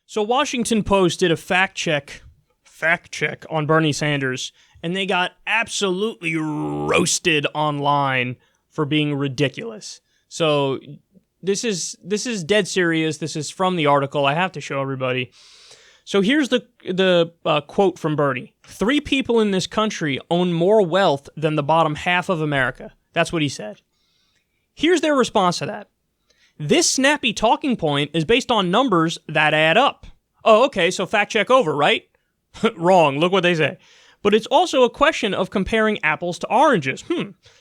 So Washington Post did a fact check on Bernie Sanders, and they got absolutely roasted online for being ridiculous. So this is dead serious. This is from the article. I have to show everybody. So here's the quote from Bernie. 3 people in this country own more wealth than the bottom half of America. That's what he said. Here's their response to that. This snappy talking point is based on numbers that add up. Oh, okay, so fact check over, right? Wrong, look what they say. But it's also a question of comparing apples to oranges.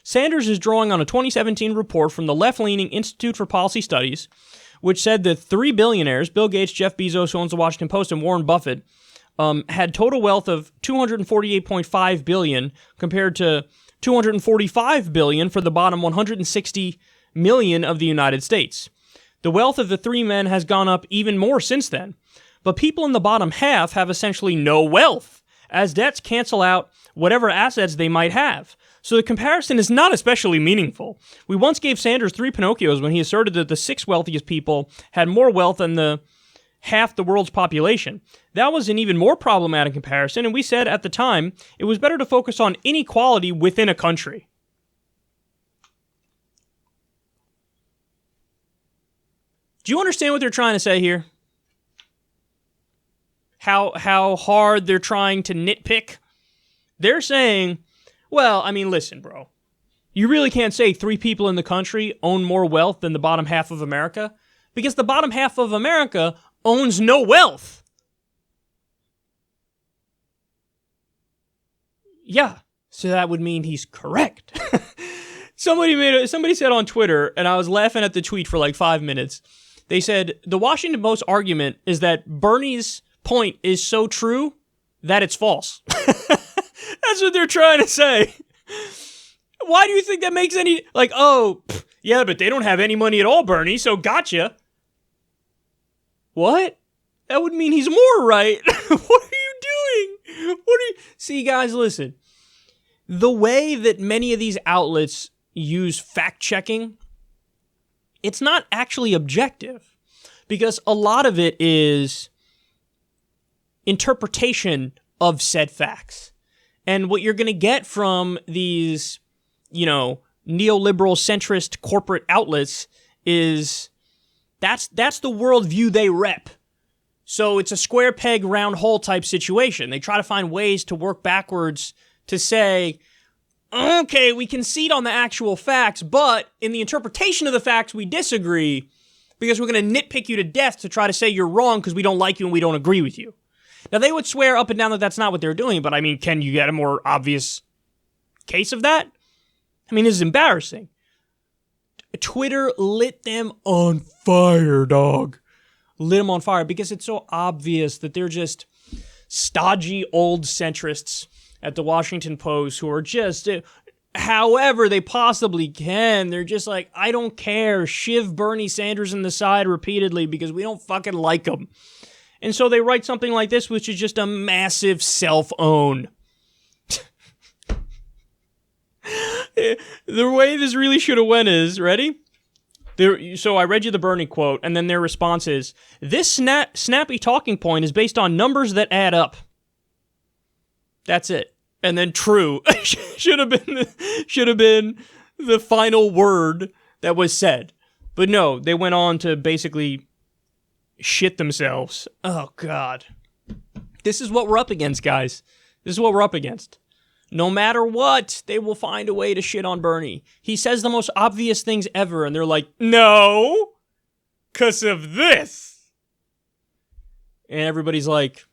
Sanders is drawing on a 2017 report from the left-leaning Institute for Policy Studies, which said that 3 billionaires, Bill Gates, Jeff Bezos, who owns the Washington Post, and Warren Buffett, had total wealth of $248.5 billion compared to $245 billion for the bottom 160 million of the United States. The wealth of the 3 men has gone up even more since then. But people in the bottom half have essentially no wealth, as debts cancel out whatever assets they might have. So the comparison is not especially meaningful. We once gave Sanders 3 Pinocchios when he asserted that the 6 wealthiest people had more wealth than half the world's population. That was an even more problematic comparison, and we said at the time it was better to focus on inequality within a country. Do you understand what they're trying to say here? How hard they're trying to nitpick? They're saying, well, I mean, listen, bro. You really can't say 3 people in the country own more wealth than the bottom half of America, because the bottom half of America owns no wealth. Yeah, so that would mean he's correct. Somebody said on Twitter, and I was laughing at the tweet for like 5 minutes. They said, the Washington Post argument is that Bernie's point is so true that it's false. That's what they're trying to say. Why do you think that makes any... Like, yeah, but they don't have any money at all, Bernie, so gotcha. What? That would mean he's more right. What are you doing? See, guys, listen. The way that many of these outlets use fact-checking, it's not actually objective, because a lot of it is interpretation of said facts. And what you're going to get from these, neoliberal centrist corporate outlets is that's the worldview they rep. So it's a square peg, round hole type situation. They try to find ways to work backwards to say, okay, we concede on the actual facts, but in the interpretation of the facts, we disagree because we're going to nitpick you to death to try to say you're wrong because we don't like you and we don't agree with you. Now, they would swear up and down that that's not what they're doing, but I mean, can you get a more obvious case of that? I mean, this is embarrassing. Twitter lit them on fire, dog. Lit them on fire because it's so obvious that they're just stodgy old centrists at the Washington Post who are just, however they possibly can, they're just like, I don't care, shiv Bernie Sanders in the side repeatedly because we don't fucking like him. And so they write something like this, which is just a massive self-own. The way this really should have went is, ready? So I read you the Bernie quote, and then their response is, this snappy talking point is based on numbers that add up. That's it. And then true should have been the final word that was said. But no, they went on to basically shit themselves. Oh, God. This is what we're up against, guys. This is what we're up against. No matter what, they will find a way to shit on Bernie. He says the most obvious things ever, and they're like, no, 'cause of this. And everybody's like,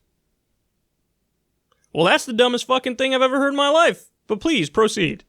well, that's the dumbest fucking thing I've ever heard in my life. But please, proceed.